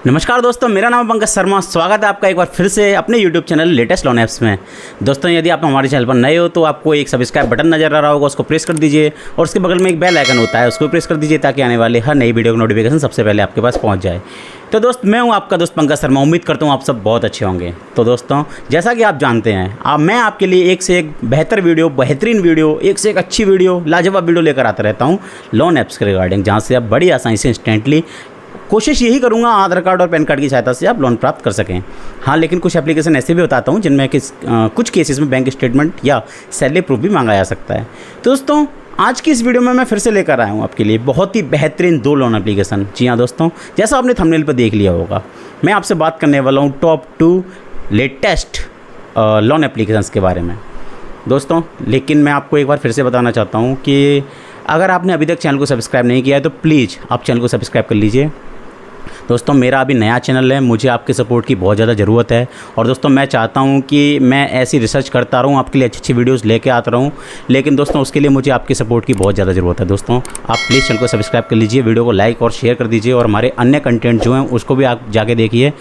नमस्कार दोस्तों, मेरा नाम है पंकज शर्मा। स्वागत है आपका एक बार फिर से अपने YouTube channel latest loan apps में। दोस्तों, यदि आप हमारे चैनल पर नए हो तो आपको एक सब्सक्राइब बटन नजर आ रहा होगा, उसको प्रेस कर दीजिए और उसके बगल में एक बेल आइकन होता है, उसको प्रेस कर दीजिए ताकि आने वाले हर नई वीडियो की नोटिफिकेशन सबसे पहले आपके पास पहुँच जाए। तो दोस्त, मैं हूँ आपका दोस्त पंकज शर्मा। उम्मीद करता हूँ आप सब बहुत अच्छे होंगे। तो दोस्तों, जैसा कि आप जानते हैं, मैं आपके लिए एक से एक बेहतर वीडियो, बेहतरीन वीडियो, एक से एक अच्छी वीडियो, लाजवाब वीडियो लेकर आता रहता हूँ लोन ऐप्स के रिगार्डिंग, जहाँ से आप बड़ी आसानी से इंस्टेंटली, कोशिश यही करूंगा आधार कार्ड और पैन कार्ड की सहायता से आप लोन प्राप्त कर सकें। हाँ, लेकिन कुछ एप्लीकेशन ऐसे भी बताता हूँ जिनमें कुछ केसेस में बैंक स्टेटमेंट या सैलरी प्रूफ भी मांगा जा सकता है। तो दोस्तों, आज की इस वीडियो में मैं फिर से लेकर आया हूँ आपके लिए बहुत ही बेहतरीन 2 लोन एप्लीकेशन। जी हाँ दोस्तों, जैसा आपने थंबनेल पर देख लिया होगा, मैं आपसे बात करने वाला हूँ टॉप 2 लेटेस्ट लोन एप्लीकेशंस के बारे में दोस्तों। लेकिन मैं आपको एक बार फिर से बताना चाहता हूँ कि अगर आपने अभी तक चैनल को सब्सक्राइब नहीं किया है तो प्लीज़ आप चैनल को सब्सक्राइब कर लीजिए। दोस्तों, मेरा अभी नया चैनल है, मुझे आपके सपोर्ट की बहुत ज़्यादा ज़रूरत है। और दोस्तों, मैं चाहता हूं कि मैं ऐसी रिसर्च करता रहूं, आपके लिए अच्छी अच्छी वीडियोस लेके आता रहूं, लेकिन दोस्तों उसके लिए मुझे आपके सपोर्ट की बहुत ज़्यादा ज़रूरत है। दोस्तों, आप प्लीज़ चैनल को सब्सक्राइब कर लीजिए, वीडियो को लाइक और शेयर कर दीजिए और हमारे अन्य कंटेंट जो हैं उसको भी आप जाके देखिए।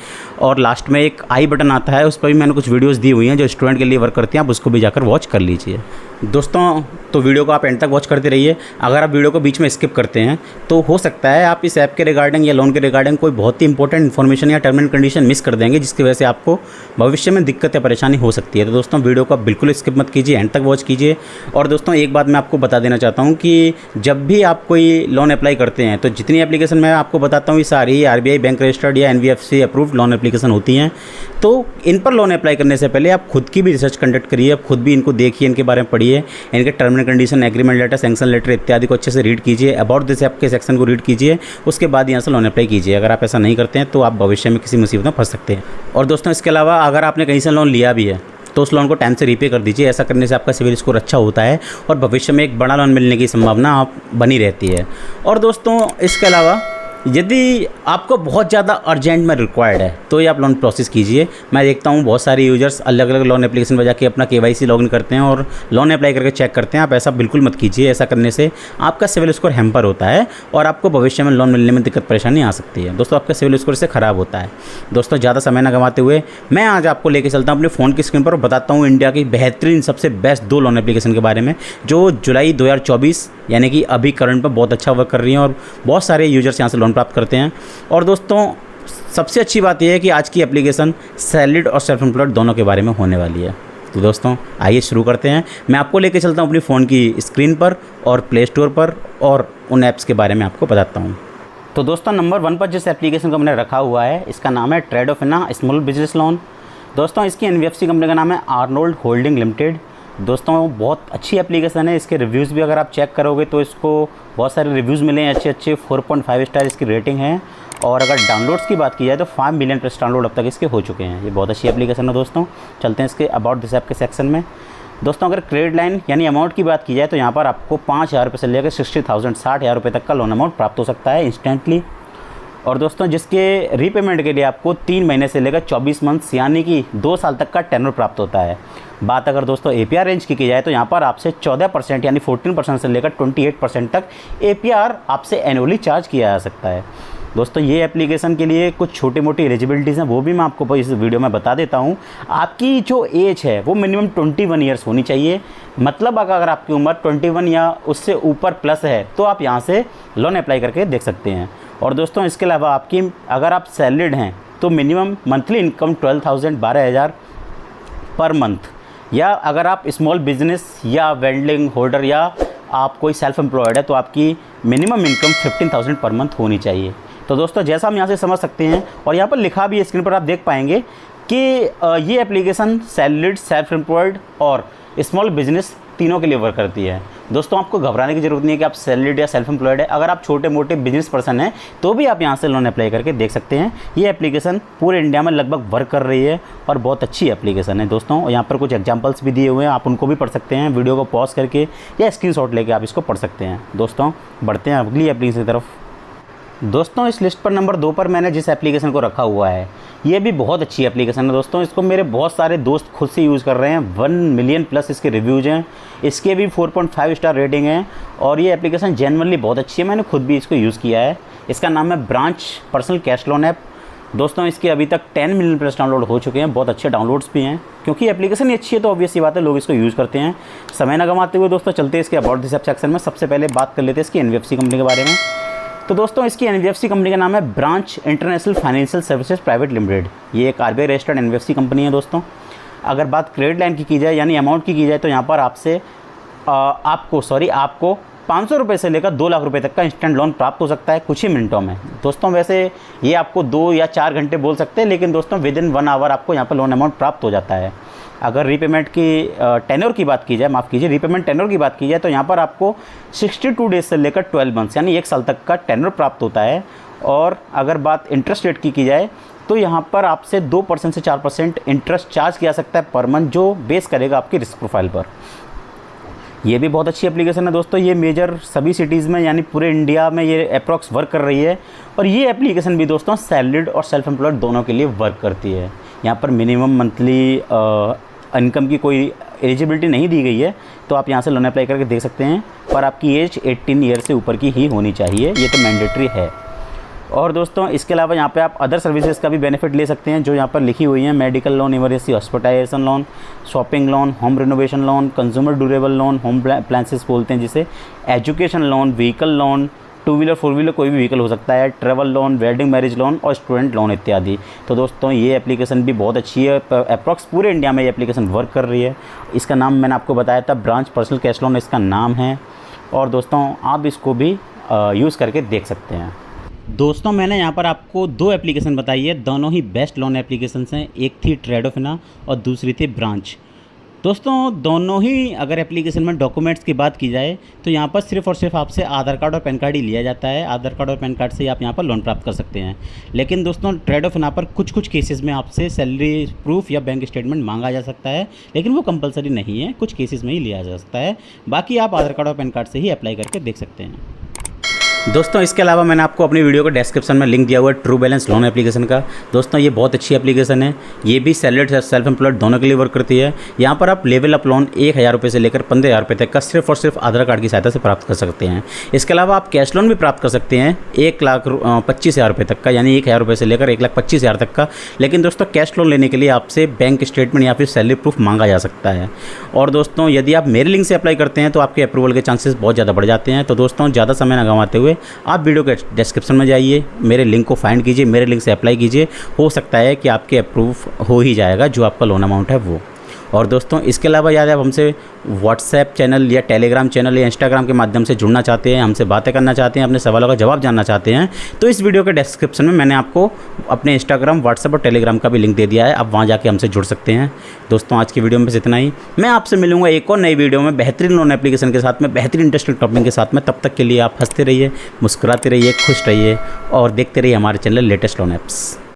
और लास्ट में एक आई बटन आता है, उस पर भी मैंने कुछ वीडियोज़ दी हुई हैं जो स्टूडेंट के लिए वर्क करती हैं, आप उसको भी जाकर वॉच कर लीजिए। दोस्तों, तो वीडियो को आप एंड तक वॉच करते रहिए। अगर आप वीडियो को बीच में स्किप करते हैं तो हो सकता है आप इस ऐप के रिगार्डिंग या लोन के रिगार्डिंग कोई बहुत ही इंपॉर्टेंट इन्फॉर्मेशन या टर्म एंड कंडीशन मिस कर देंगे, जिसकी वजह से आपको भविष्य में दिक्कत या परेशानी हो सकती है। तो दोस्तों, वीडियो को आप बिल्कुल स्किप मत कीजिए, एंड तक वॉच कीजिए। और दोस्तों, एक बात मैं आपको बता देना चाहता हूँ कि जब भी आप कोई लोन अप्लाई करते हैं तो जितनी एप्लीकेशन मैं आपको बताता हूँ ये सारी RBI बैंक रजिस्टर्ड या NBFC अप्रूव्ड लोन एप्लीकेशन होती हैं। तो इन पर लोन अप्लाई करने से पहले आप खुद की भी रिसर्च कंडक्ट करिए, आप खुद भी इनको देखिए, इनके बारे में पढ़िए, इनके term and condition, agreement letter, sanction letter इत्यादि को अच्छे से रीड कीजिए। अबाउट दिस ऐप के सेक्शन को रीड कीजिए, उसके बाद यहाँ से लोन अप्लाई कीजिए। अगर आप ऐसा नहीं करते हैं तो आप भविष्य में किसी मुसीबत में फंस सकते हैं। और दोस्तों, इसके अलावा अगर आपने कहीं से लोन लिया भी है तो उस लोन को टाइम से रीपे कर दीजिए। ऐसा करने से आपका सिविल स्कोर अच्छा होता है और भविष्य में एक बड़ा लोन मिलने की संभावना आप बनी रहती है। और दोस्तों, इसके अलावा यदि आपको बहुत ज़्यादा अर्जेंट में रिक्वायर्ड है तो ये आप लोन प्रोसेस कीजिए। मैं देखता हूँ बहुत सारे यूजर्स अलग अलग लोन एप्लीकेशन पर जाके अपना KYC लॉगिन करते हैं और लोन अप्लाई करके चेक करते हैं। आप ऐसा बिल्कुल मत कीजिए। ऐसा करने से आपका सिविल स्कोर हैम्पर होता है और आपको भविष्य में लोन मिलने में दिक्कत परेशानी आ सकती है। दोस्तों, आपका सिविल स्कोर से ख़राब होता है। दोस्तों, ज़्यादा समय ना गंवाते हुए मैं आज आपको लेके चलता हूँ अपने फ़ोन की स्क्रीन पर और बताता हूँ इंडिया की बेहतरीन सबसे बेस्ट 2 लोन एप्लीकेशन के बारे में, जो जुलाई 2024 यानी कि अभी करंट पर बहुत अच्छा वर्क कर रही हैं और बहुत सारे यूजर्स यहाँ से लोन प्राप्त करते हैं। और दोस्तों, सबसे अच्छी बात यह है कि आज की एप्लीकेशन सैलरीड और सेल्फ एम्प्लॉयड दोनों के बारे में होने वाली है। तो दोस्तों, आइए शुरू करते हैं। मैं आपको लेके चलता हूँ अपनी फ़ोन की स्क्रीन पर और प्ले स्टोर पर और उन ऐप्स के बारे में आपको बताता हूँ। तो दोस्तों, नंबर 1 पर जिस एप्लीकेशन को मैंने रखा हुआ है इसका नाम है ट्रेडोफिना स्मॉल बिजनेस लोन। दोस्तों, इसकी NBFC कंपनी का नाम है आर्नोल्ड होल्डिंग लिमिटेड। दोस्तों, बहुत अच्छी एप्लीकेशन है। इसके रिव्यूज़ भी अगर आप चेक करोगे तो इसको बहुत सारे रिव्यूज़ मिले हैं अच्छे 4.5 स्टार इसकी रेटिंग है। और अगर डाउनलोड्स की बात की जाए तो 5 मिलियन प्लस डाउनलोड अब तक इसके हो चुके हैं। ये बहुत अच्छी एप्लीकेशन है। दोस्तों, चलते हैं इसके अबाउट दिस ऐप के सेक्शन में। दोस्तों, अगर क्रेडिट लाइन यानी अमाउंट की बात की जाए तो यहाँ पर आपको 5,000 रुपये से लेकर 60,000 60,000 रुपये तक का लोन अमाउंट प्राप्त हो सकता है इंस्टेंटली। और दोस्तों, जिसके रीपेमेंट के लिए आपको 3 महीने से लेकर 24 मंथ्स यानी कि 2 साल तक का टेन्योर प्राप्त होता है। बात अगर दोस्तों APR रेंज की जाए तो यहाँ पर आपसे 14% यानी 14% से लेकर 28% तक APR आपसे एनुअली चार्ज किया जा सकता है। दोस्तों, ये एप्लीकेशन के लिए कुछ छोटी मोटी एलिजिबिलिटीज़ हैं, वो भी मैं आपको इस वीडियो में बता देता हूँ। आपकी जो एज है वो मिनिमम 21 ईयर्स होनी चाहिए। मतलब अगर आपकी उम्र 21 या उससे ऊपर प्लस है तो आप यहाँ से लोन अप्लाई करके देख सकते हैं। और दोस्तों, इसके अलावा आपकी अगर आप सैलरीड हैं तो minimum monthly income 12,000 per month, या अगर आप स्मॉल बिजनेस या वेंडिंग होल्डर या आप कोई सेल्फ एम्प्लॉयड है तो आपकी मिनिमम इनकम 15,000 पर मंथ होनी चाहिए। तो दोस्तों, जैसा हम यहाँ से समझ सकते हैं और यहाँ पर लिखा भी है, स्क्रीन पर आप देख पाएंगे कि ये एप्लीकेशन सैलरीड, सेल्फ एम्प्लॉयड और स्मॉल बिजनेस तीनों के लिए वर्क करती है। दोस्तों, आपको घबराने की ज़रूरत नहीं है कि आप सैलरीड या सेल्फ एम्प्लॉयड है। अगर आप छोटे मोटे बिजनेस पर्सन हैं तो भी आप यहाँ से लोन अप्लाई करके देख सकते हैं। ये एप्लीकेशन पूरे इंडिया में लगभग वर्क कर रही है और बहुत अच्छी एप्लीकेशन है। दोस्तों, यहाँ पर कुछ एग्जांपल्स भी दिए हुए हैं, आप उनको भी पढ़ सकते हैं। वीडियो को पॉज करके या स्क्रीनशॉट लेके आप इसको पढ़ सकते हैं। दोस्तों, बढ़ते हैं अगली एप्लीकेशन की तरफ। दोस्तों, इस लिस्ट पर नंबर 2 पर मैंने जिस एप्लीकेशन को रखा हुआ है ये भी बहुत अच्छी एप्लीकेशन है। दोस्तों, इसको मेरे बहुत सारे दोस्त खुद से यूज़ कर रहे हैं। 1 मिलियन प्लस इसके रिव्यूज़ हैं, इसके भी 4.5 स्टार रेटिंग है और ये एप्लीकेशन जेन्युइनली बहुत अच्छी है। मैंने खुद भी इसको यूज़ किया है। इसका नाम है branch personal cash loan app दोस्तों इसके अभी तक 10 मिलियन प्लस डाउनलोड हो चुके हैं, बहुत अच्छे डाउनलोड्स भी हैं क्योंकि एप्लीकेशन ही अच्छी है, तो ऑब्वियस सी बात है लोग इसको यूज़ करते हैं। समय न गंवाते हुए दोस्तों चलते हैं इसके अबाउट दिस ऐप सेक्शन में। सबसे पहले बात कर लेते हैं इसकी NBFC कंपनी के बारे में। तो दोस्तों इसकी NBFC कंपनी का नाम है branch international financial services private limited. ये एक RBI रजिस्टर्ड NBFC कंपनी है दोस्तों। अगर बात क्रेडिट लाइन की जाए यानी अमाउंट की जाए तो यहाँ पर आपको 500 रुपये से लेकर 2 लाख रुपए तक का इंस्टेंट लोन प्राप्त हो सकता है कुछ ही मिनटों में। दोस्तों वैसे ये आपको 2 या 4 घंटे बोल सकते हैं, लेकिन दोस्तों विदिन 1 आवर आपको यहाँ पर लोन अमाउंट प्राप्त हो जाता है। अगर रीपेमेंट की टेन्योर की बात की जाए, रीपेमेंट टेन्योर की बात की जाए तो यहाँ पर आपको 62 डेज से लेकर 12 मंथ्स यानी 1 साल तक का टेन्योर प्राप्त होता है। और अगर बात इंटरेस्ट रेट की जाए तो यहाँ पर आपसे 2% से 4% इंटरेस्ट चार्ज किया सकता है पर मंथ, जो बेस करेगा आपकी रिस्क प्रोफाइल पर। ये भी बहुत अच्छी एप्लीकेशन है दोस्तों। ये मेजर सभी सिटीज़ में यानी पूरे इंडिया में ये अप्रॉक्स वर्क कर रही है। और ये एप्लीकेशन भी दोस्तों सैलरीड और सेल्फ एम्प्लॉयड दोनों के लिए वर्क करती है। यहाँ पर मिनिमम मंथली इनकम की कोई एलिजिबिलिटी नहीं दी गई है, तो आप यहाँ से लोन अप्लाई करके देख सकते हैं, पर आपकी एज 18 ईयर से ऊपर की ही होनी चाहिए, ये तो मैंडेटरी है। और दोस्तों इसके अलावा यहाँ पे आप अदर सर्विसेज का भी बेनिफिट ले सकते हैं जो यहाँ पर लिखी हुई हैं। Medical loan, emergency hospitalisation loan, shopping loan, home renovation loan, consumer durable loan, home appliances बोलते हैं जिसे, education loan, vehicle loan, 2 wheeler 4 wheeler कोई भी व्हीकल हो सकता है, travel loan, wedding marriage loan और स्टूडेंट लोन इत्यादि। तो दोस्तों ये एप्लीकेशन भी बहुत अच्छी है। अप्रॉक्स पूरे इंडिया में ये एप्लीकेशन वर्क कर रही है। इसका नाम मैंने आपको बताया था, ब्रांच पर्सनल कैश लोन इसका नाम है। और दोस्तों आप इसको भी यूज़ करके देख सकते हैं। दोस्तों मैंने यहाँ पर आपको 2 एप्लीकेशन बताई है, दोनों ही बेस्ट लोन एप्लीकेशंस हैं। एक थी ट्रेडोफिना और दूसरी थी ब्रांच। दोस्तों दोनों ही अगर एप्लीकेशन में डॉक्यूमेंट्स की बात की जाए तो यहाँ पर सिर्फ और सिर्फ आपसे आधार कार्ड और पैन कार्ड ही लिया जाता है। आधार कार्ड और पैन कार्ड से आप यहाँ पर लोन प्राप्त कर सकते हैं। लेकिन दोस्तों ट्रेडोफिना पर कुछ केसेस में आपसे सैलरी प्रूफ या बैंक स्टेटमेंट मांगा जा सकता है, लेकिन वो कंपलसरी नहीं है, कुछ केसेस में ही लिया जा सकता है। बाकी आप आधार कार्ड और पैन कार्ड से ही अप्लाई करके देख सकते हैं। दोस्तों इसके अलावा मैंने आपको अपनी वीडियो के डिस्क्रिप्शन में लिंक दिया हुआ है ट्रू बैलेंस लोन एप्लीकेशन का। दोस्तों ये बहुत अच्छी एप्लीकेशन है। ये भी सैलरीड सेल्फ एम्प्लॉयड दोनों के लिए वर्क करती है। यहाँ पर आप लेवल अप लोन 1000 रुपये से लेकर 15,000 रुपये तक का सिर्फ और सिर्फ आधार कार्ड की सहायता से प्राप्त कर सकते हैं। इसके अलावा आप कैश लोन भी प्राप्त कर सकते हैं 1,25,000 रुपये तक का, यानी 1,000 रुपये से लेकर 1,25,000 तक का। लेकिन दोस्तों कैश लोन लेने के लिए आपसे बैंक स्टेटमेंट या फिर सैलरी प्रूफ मांगा जा सकता है। और दोस्तों यदि आप मेरे लिंक से अप्लाई करते हैं तो आपके अप्रूवल के चांसेस बहुत ज़्यादा बढ़ जाते हैं। तो दोस्तों ज़्यादा समय न गंवाते हुए आप वीडियो के डिस्क्रिप्शन में जाइए, मेरे लिंक को फाइंड कीजिए, मेरे लिंक से अप्लाई कीजिए। हो सकता है कि आपके अप्रूव हो ही जाएगा जो आपका लोन अमाउंट है वो। और दोस्तों इसके अलावा यदि आप हमसे व्हाट्सएप चैनल या टेलीग्राम चैनल या इंस्टाग्राम के माध्यम से जुड़ना चाहते हैं, हमसे बातें करना चाहते हैं, अपने सवालों का जवाब जानना चाहते हैं, तो इस वीडियो के डिस्क्रिप्शन में मैंने आपको अपने इंस्टाग्राम, व्हाट्सएप और टेलीग्राम का भी लिंक दे दिया है। आप वहाँ जाके हमसे जुड़ सकते हैं। दोस्तों आज की वीडियो में बस इतना ही। मैं आपसे मिलूंगा एक और नई वीडियो में बेहतरीन लोन एप्लीकेशन के साथ में, बेहतरीन इंटरेस्टिंग टॉपिक के साथ में। तब तक के लिए आप हंसते रहिए, मुस्कुराते रहिए, खुश रहिए और देखते रहिए हमारे चैनल लेटेस्ट लोन ऐप्स।